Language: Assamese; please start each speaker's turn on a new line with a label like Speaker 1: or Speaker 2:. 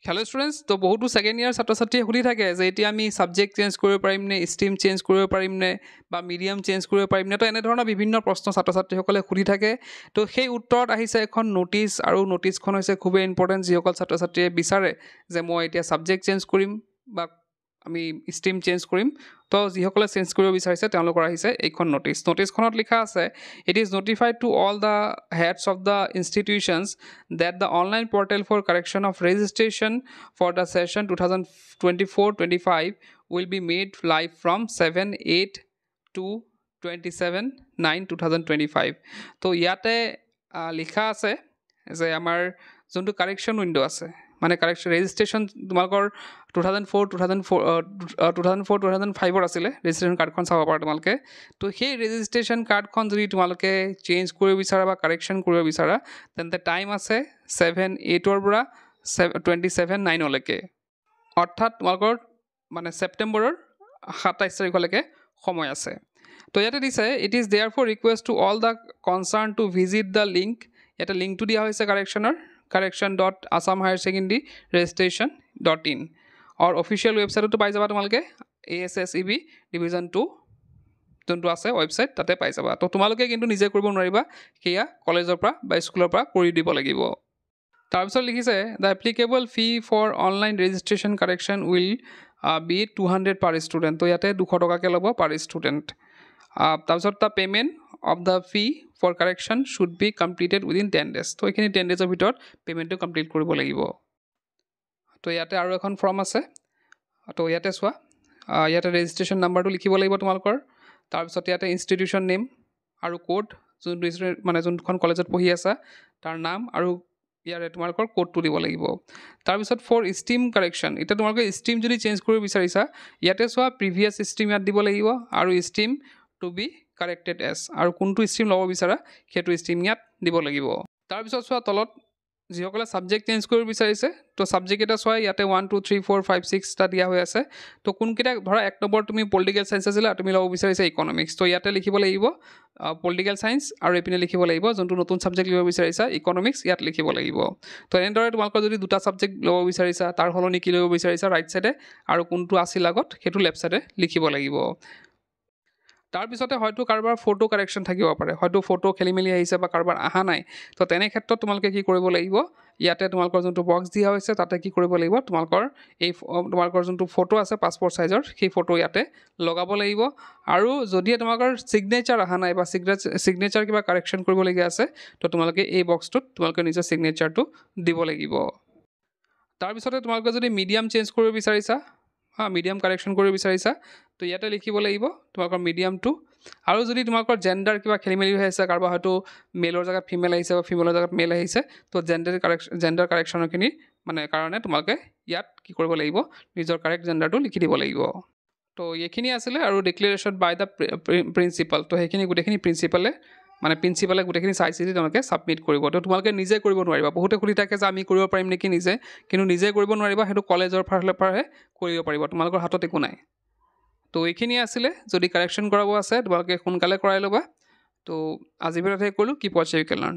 Speaker 1: হেল্ল' ষ্টুডেণ্টছ তো বহুতো ছেকেণ্ড ইয়াৰ ছাত্ৰ ছাত্ৰীয়ে সুধি থাকে যে এতিয়া আমি ছাবজেক্ট চেঞ্জ কৰিব পাৰিম নে ষ্ট্ৰীম চেঞ্জ কৰিব পাৰিম নে বা মিডিয়াম চেঞ্জ কৰিব পাৰিম নে তো এনেধৰণৰ বিভিন্ন প্ৰশ্ন ছাত্ৰ ছাত্ৰীসকলে সুধি থাকে তো সেই উত্তৰত আহিছে এখন ন'টিছ আৰু ন'টিছখন হৈছে খুবেই ইম্পৰ্টেণ্ট যিসকল ছাত্ৰ ছাত্ৰীয়ে বিচাৰে যে মই এতিয়া ছাবজেক্ট চেঞ্জ কৰিম বা আমি ষ্ট্ৰীম চেঞ্জ কৰিম তো যিসকলে চেঞ্জ কৰিব বিচাৰিছে তেওঁলোকৰ আহিছে এইখন ন'টিছখনত লিখা আছে it is notified two all the heads of the institutions that the online portal for correction of registration for the session 2024-25 will be made live from 7/8 to 27/9/2025 তো ইয়াতে লিখা আছে যে আমাৰ যোনটো কাৰেকশ্যন উইণ্ড' আছে মানে কাৰেকশ্যন ৰেজিষ্ট্ৰেশ্যন তোমালোকৰ 2004-2005 আছিলে ৰেজিষ্ট্ৰেশ্যন কাৰ্ডখন চাব পাৰা তোমালোকে তো সেই ৰেজিষ্ট্ৰেশ্যন কাৰ্ডখন যদি তোমালোকে চেঞ্জ কৰিব বিচাৰা বা কাৰেকশ্যন কৰিব বিচাৰা তেন্তে টাইম আছে 7/8 পৰা 27/9 অৰ্থাৎ তোমালোকৰ মানে ছেপ্টেম্বৰৰ 27 তাৰিখলৈকে সময় আছে তো ইয়াতে দিছে it is there for request to all the concern to visit the link ইয়াতে লিংকটো দিয়া হৈছে কাৰেকশ্যনৰ correction.assamhighersecondaryregistration.in और অফিচিয়েল ৱেবছাইটতো পাই যাবা তোমালোকে ASSEB ডিভিজন 2 যোনটো আছে ৱেবছাইট তাতে পাই যাবা তো তোমালোকে কিন্তু নিজে কৰিব নোৱাৰিবা সেয়া কলেজৰ পৰা বা স্কুলৰ পৰা কৰি দিব লাগিব তাৰপিছত লিখিছে the applicable fee for online registration correction will be 200 per student তো ইয়াতে 200 টকাকৈ ল'ব পাৰ ষ্টুডেণ্ট তাৰপিছত the payment of the fee for correction should be completed within 10 days তো এইখিনি 10 ডেজৰ ভিতৰত পে'মেণ্টটো কমপ্লিট কৰিব লাগিব তো ইয়াতে আৰু এখন ফৰ্ম আছে তো ইয়াতে চোৱা ইয়াতে ৰেজিষ্ট্ৰেশ্যন নাম্বাৰটো লিখিব লাগিব তোমালোকৰ তাৰপিছত ইয়াতে ইনষ্টিটিউশ্যন নেম আৰু কোড যোনটো মানে যোনখন কলেজত পঢ়ি আছা তাৰ নাম আৰু ইয়াৰে তোমালোকৰ কোডটো দিব লাগিব তাৰপিছত ফৰ ষ্ট্ৰীম কাৰেকশ্যন এতিয়া তোমালোকে ষ্ট্ৰীম যদি চেঞ্জ কৰিব বিচাৰিছা ইয়াতে চোৱা প্ৰিভিয়াছ ষ্ট্ৰীম ইয়াত দিব লাগিব আৰু stream to be corrected as আৰু কোনটো ষ্ট্ৰীম ল'ব বিচাৰা সেইটো ষ্ট্ৰীম ইয়াত দিব লাগিব তাৰপিছত চোৱা তলত যিসকলে ছাবজেক্ট চেঞ্জ কৰিব বিচাৰিছে তো ছাবজেক্ট এটা চোৱা ইয়াতে 1 2 3 4 5 6 টা দিয়া হৈ আছে তো কোনকেইটা ধৰা এক নম্বৰ তুমি পলিটিকেল চায়েন্স আছিলে তুমি ল'ব বিচাৰিছা ইকনমিক্স তো ইয়াতে লিখিব লাগিব পলিটিকেল চায়েন্স আৰু এইপিনে লিখিব লাগিব যোনটো নতুন ছাবজেক্ট ল'ব বিচাৰিছা ইকনমিক্স ইয়াত লিখিব লাগিব তো এনেদৰে তোমালোকৰ যদি দুটা ছাবজেক্ট ল'ব বিচাৰিছা তাৰ সলনি কি ল'ব বিচাৰিছা ৰাইট ছাইডে আৰু কোনটো আছিল আগত সেইটো লেফ্ট ছাইডে লিখিব লাগিব তাৰপিছতে হয়তো কাৰোবাৰ ফটো কাৰেকশ্যন থাকিব পাৰে হয়তো ফটো খেলি মেলি আহিছে বা কাৰোবাৰ অহা নাই তো তেনে ক্ষেত্ৰত তোমালোকে কি কৰিব লাগিব ইয়াতে তোমালোকৰ যোনটো বক্স দিয়া হৈছে তাতে কি কৰিব লাগিব তোমালোকৰ যোনটো ফটো আছে পাছপৰ্ট চাইজৰ সেই ফটো ইয়াতে লগাব লাগিব আৰু যদি তোমালোকৰ ছিগনেচাৰ অহা নাই বা ছিগনেচাৰ কিবা কাৰেকশ্যন কৰিবলগীয়া আছে তো তোমালোকে এই বক্সটোত তোমালোকে নিজৰ ছিগনেচাৰটো দিব লাগিব তাৰপিছতে তোমালোকে যদি মিডিয়াম চেঞ্জ কৰিব বিচাৰিছা মিডিয়াম কাৰেকশ্যন কৰিব বিচাৰিছা তো ইয়াতে লিখিব লাগিব তোমালোকৰ মিডিয়ামটো আৰু যদি তোমালোকৰ জেণ্ডাৰ কিবা খেলি মেলি হৈ আছে কাৰোবাৰ হয়তো মেলৰ জেগাত ফিমেল আহিছে বা ফিমেলৰ জেগাত মেল আহিছে তো জেণ্ডাৰ কাৰেকশ্যনৰখিনি মানে কাৰণে তোমালোকে ইয়াত কি কৰিব লাগিব নিজৰ কাৰেক্ট জেণ্ডাৰটো লিখি দিব লাগিব তো এইখিনি আছিলে আৰু ডিক্লেৰেশ্যন বাই দ্য প্ৰিন্সিপাল তো সেইখিনি গোটেইখিনি প্ৰিন্সিপালে গোটেইখিনি চাই চিতি তেওঁলোকে ছাবমিট কৰিব তো তোমালোকে নিজে কৰিব নোৱাৰিবা বহুতে সুধি থাকে যে আমি কৰিব পাৰিম নেকি নিজে কিন্তু নিজে কৰিব নোৱাৰিবা সেইটো কলেজৰ ফালৰ পৰাহে কৰিব পাৰিব তোমালোকৰ হাতত একো নাই তো এইখিনি আছিলে যদি কাৰেকশ্যন কৰাব আছে তোমালোকে সোনকালে কৰাই ল'বা তো আজি ভিডিঅ'ত শেষ কৰিলোঁ কি পইচা ইউ কেন লাৰ্ণ